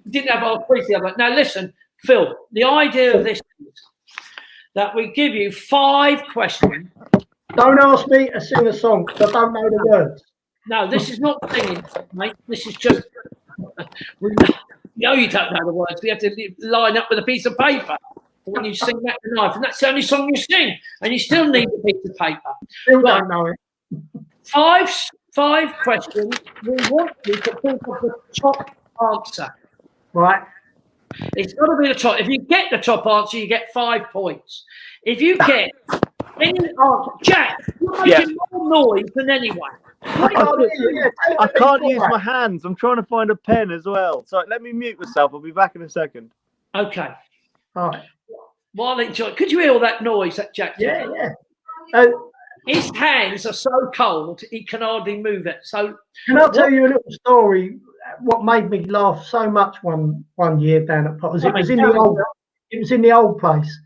didn't have our quiz the other. Now listen, Phil, the idea of this is that we give you 5 questions. Don't ask me to sing a song because I don't know the words. No, this is not singing, mate. This is just. We know you don't know the words. We have to line up with a piece of paper when you sing that tonight, and that's the only song you sing, and you still need a piece of paper. Still don't know it. 5 questions. We want you to think of the top answer. Right. It's got to be the top. If you get the top answer, you get 5 points. If you get any answer, Jack, you're making more noise than anyone. I can't use my hands. I'm trying to find a pen as well. So let me mute myself. I'll be back in a second. Okay. All right. While enjoy, could you hear all that noise that Jack did? Yeah. His hands are so cold he can hardly move it. So Can I tell you a little story? What made me laugh so much one year down at Potters? It was in the old place.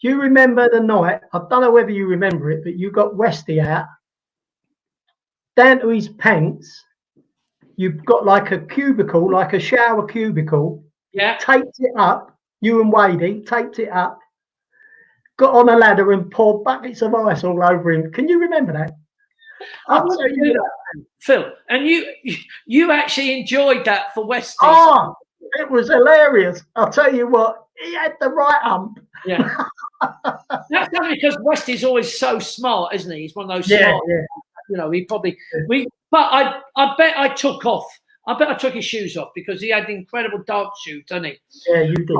Do you remember the night? I don't know whether you remember it, but you got Westy out down to his pants. You've got like a cubicle, like a shower cubicle. Yeah. Taped it up. You and Wadey taped it up. Got on a ladder and poured buckets of ice all over him. Can you remember that? I'll tell you that, Phil. And you actually enjoyed that for Westy. Oh, it was hilarious. I'll tell you what, he had the right hump. Yeah. That's only because Westy's always so smart, isn't he? He's one of those smart. Yeah. You know, he probably but I bet I took his shoes off because he had incredible dance shoes, didn't he? Yeah, you did.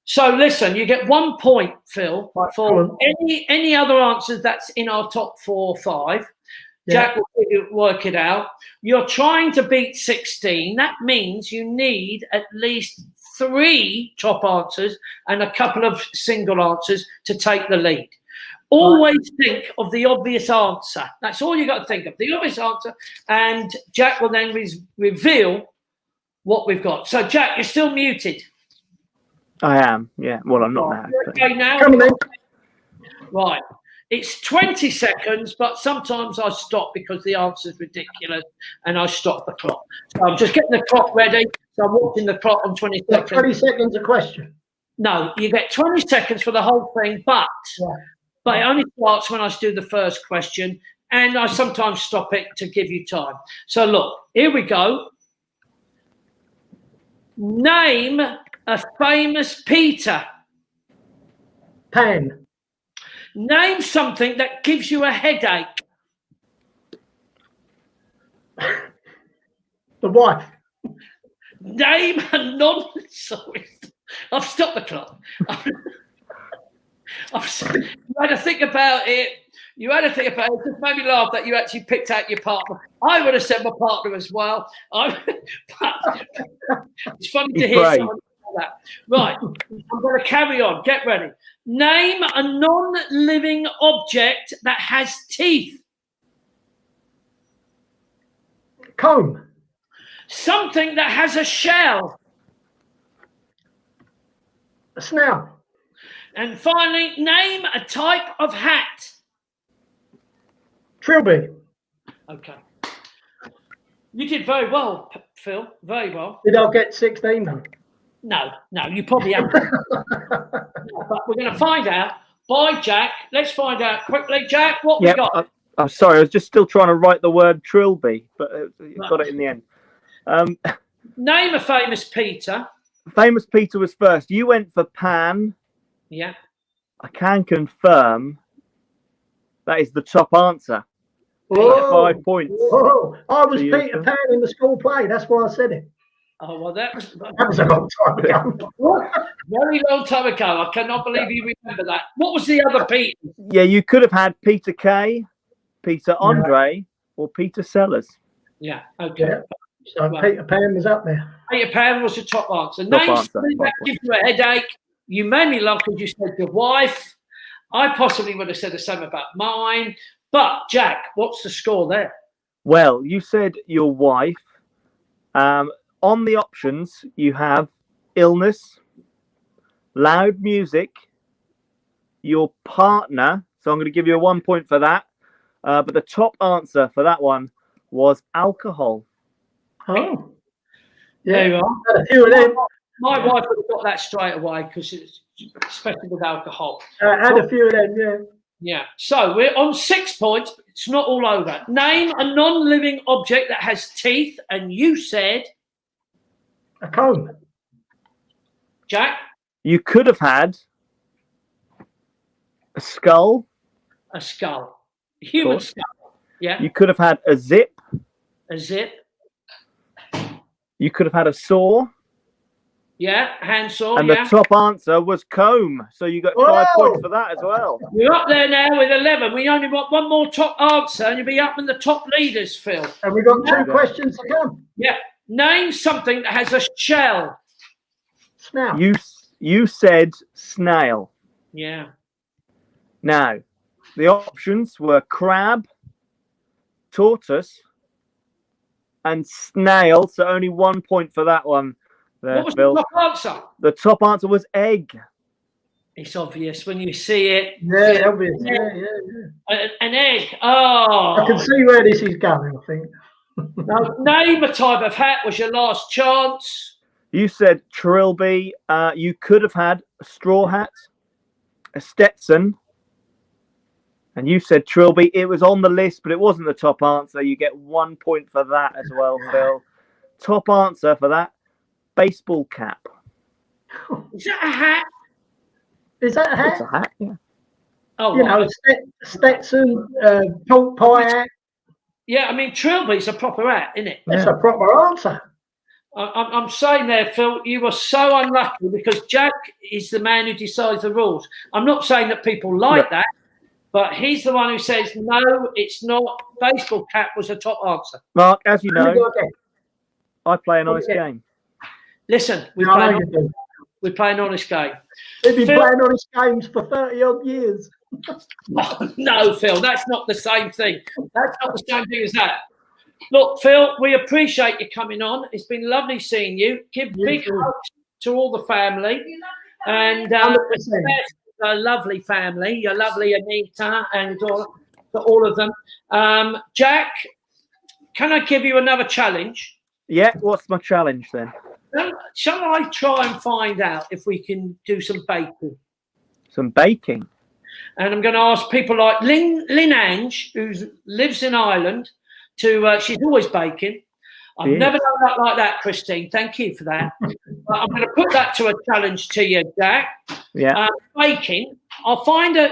So listen, you get 1 point, Phil, for any other answers that's in our top 4 or 5. Yeah. Jack will work it out. You're trying to beat 16. That means you need at least 3 top answers and a couple of single answers to take the lead. Always think of the obvious answer. That's all you got to think of, the obvious answer. And Jack will then reveal what we've got. So, Jack, you're still muted. I am, yeah. Well, I'm not now. Okay, now. Come on, right. It's 20 seconds, but sometimes I stop because the answer's ridiculous and I stop the clock. So I'm just getting the clock ready. So I'm watching the clock on 20 seconds. 20 seconds a question. No, you get 20 seconds for the whole thing, but it only starts when I do the first question, and I sometimes stop it to give you time. So look, here we go. Name a famous Peter. Pan. Name something that gives you a headache. The wife. Name a sorry, I've stopped the clock. You had to think about it. It just made me laugh that you actually picked out your partner. I would have said my partner as well. But it's funny to hear someone say that. Right, I'm going to carry on. Get ready. Name a non-living object that has teeth. Comb. Something that has a shell. A snout. And finally, name a type of hat. Trilby. Okay. You did very well, Phil. Very well. Did I get 16 though? No, you probably haven't. But we're going to find out by Jack. Let's find out quickly. Jack, what we got? I'm sorry, I was just still trying to write the word Trilby, but got it in the end. Name a famous Peter. Famous Peter was first. You went for Pan. Yeah. I can confirm that is the top answer. Oh, 5 points. Oh, I was Peter Pan in the school play. That's why I said it. Oh, well, that was a long time ago. Very long time ago. I cannot believe you remember that. What was the other Peter? Yeah, you could have had Peter Kay, Peter Andre, or Peter Sellers. Yeah, okay. Yeah. So Peter Pan was up there. Peter Pan was the top answer. Name something that gives you a headache. You made me laugh because you said your wife. I possibly would have said the same about mine. But, Jack, what's the score there? Well, you said your wife. On the options, you have illness, loud music, your partner. So I'm going to give you a 1 point for that. But the top answer for that one was alcohol. Oh. There you Yeah. are. Had a few of them. My wife would have got that straight away because it's especially with alcohol. Had a few of them, yeah. Yeah. So we're on 6 points. But it's not all over. Name a non-living object that has teeth, and you said A comb. Jack. You could have had a skull. A skull. A human Course. skull. Yeah. You could have had a zip. A zip. You could have had a saw. Yeah. Handsaw. And yeah. the top answer was comb. So you got 5 Whoa! points for that as well. You're up there now with 11. We only want one more top answer, and you'll be up in the top leaders, Phil. And we've got Yeah. 2 questions to come. Yeah. Name something that has a shell. Snout. You said snail. Yeah. Now, the options were crab, tortoise, and snail. So only 1 point for that one there, What was Phil. the top answer? The top answer was egg. It's obvious when you see it. Yeah, obvious. Yeah. An egg. Oh. I can see where this is going, I think. Now, name a type of hat was your last chance. You said trilby. You could have had a straw hat, a Stetson, and you said trilby. It was on the list, but it wasn't the top answer. You get 1 point for that as well, Phil. Top answer for that, baseball cap. Is that a hat? Is that a It's hat? a hat, yeah. Oh, You right. know, Stetson, pork pie hat. Yeah, I mean, trilby's a proper hat, isn't it? That's a proper answer. I'm saying there, Phil, you were so unlucky because Jack is the man who decides the rules. I'm not saying that people like that, but he's the one who says, no, it's not. Baseball cap was the top answer. Mark, as you Let me know, go again. I play a nice Yeah. game. Listen, we Yeah, I play know you do. an honest game. They've been Phil- playing honest games for 30 odd years. No, Phil, that's not the same thing. That's not the same thing as that. Look, Phil, we appreciate you coming on. It's been lovely seeing you. Give big too. hugs to all the family. And 100%. a lovely family, your lovely Anita and all of them. Jack, can I give you another challenge? Yeah, what's my challenge then? Shall I try and find out if we can do some baking? Some baking. And I'm going to ask people like Lynn Ange, who lives in Ireland, she's always baking. I've never done that like that, Christine. Thank you for that. But I'm going to put that to a challenge to you, Jack. Yeah. Baking. I'll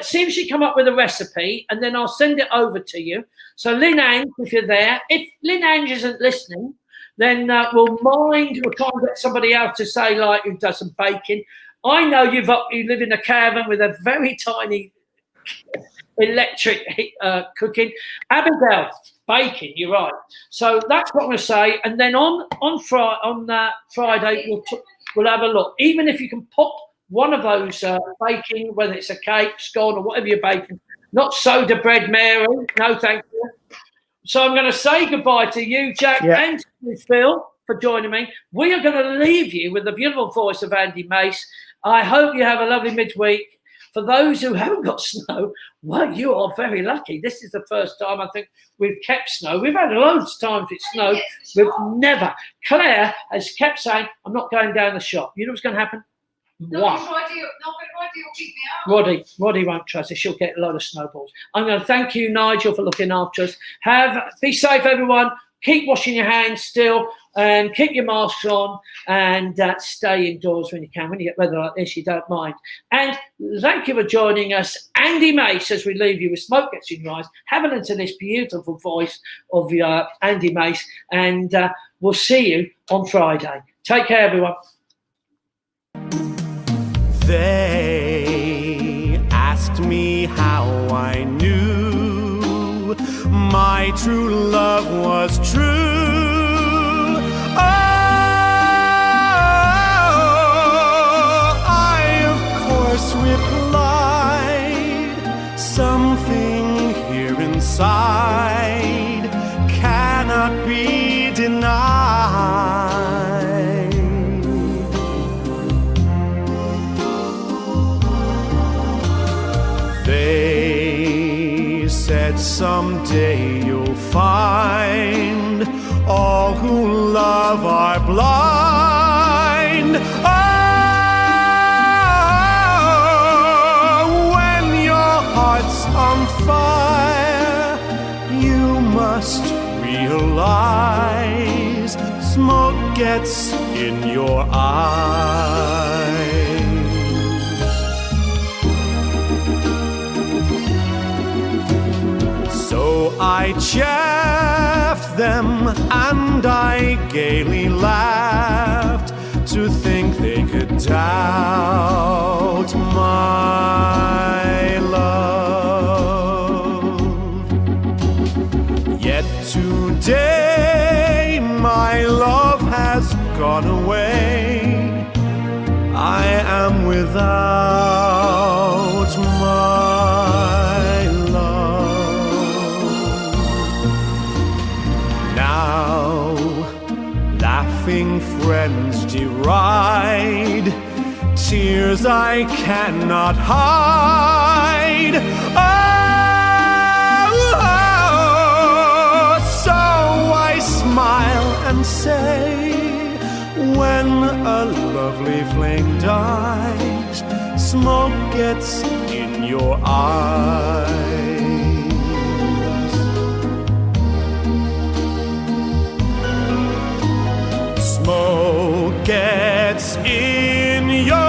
see if she come up with a recipe, and then I'll send it over to you. So Lynn Ange, if you're there, if Lynn Ange isn't listening, then we'll try and get somebody else to say, like, who does some baking. I know you live in a caravan with a very tiny electric cooking. Abigail, baking, you're right. So that's what I'm going to say. And then on Friday, we'll have a look. Even if you can pop one of those baking, whether it's a cake, scone, or whatever you're baking, not soda bread, Mary. No, thank you. So I'm going to say goodbye to you, Jack, and to you, Phil, for joining me. We are going to leave you with the beautiful voice of Andy Mace. I hope you have a lovely midweek. For those who haven't got snow, well, you are very lucky. This is the first time I think we've kept snow. We've had loads of times with snow. We've never. Claire has kept saying, I'm not going down the shop. You know what's going to happen? What? Roddy will keep me out. Roddy won't trust us. She'll get a lot of snowballs. I'm going to thank you, Nigel, for looking after us. Be safe, everyone. Keep washing your hands still, and keep your masks on, and stay indoors when you can. When you get weather like this, you don't mind. And thank you for joining us, Andy Mace, as we leave you with Smoke Gets in Your Eyes. Have a listen to this beautiful voice of Andy Mace, and we'll see you on Friday. Take care, everyone. They asked me how I knew my true love was true. Oh, I of course replied, something here inside cannot be denied. said someday you'll find all who love are blind. Oh, when your heart's on fire, you must realize smoke gets in your eyes. So I chaffed them and I gaily laughed to think they could doubt my love. Yet today my love has gone away. I am without my love. Now laughing friends deride tears I cannot hide. Oh, so I smile and say, when a lovely flame dies, smoke gets in your eyes. Smoke gets in your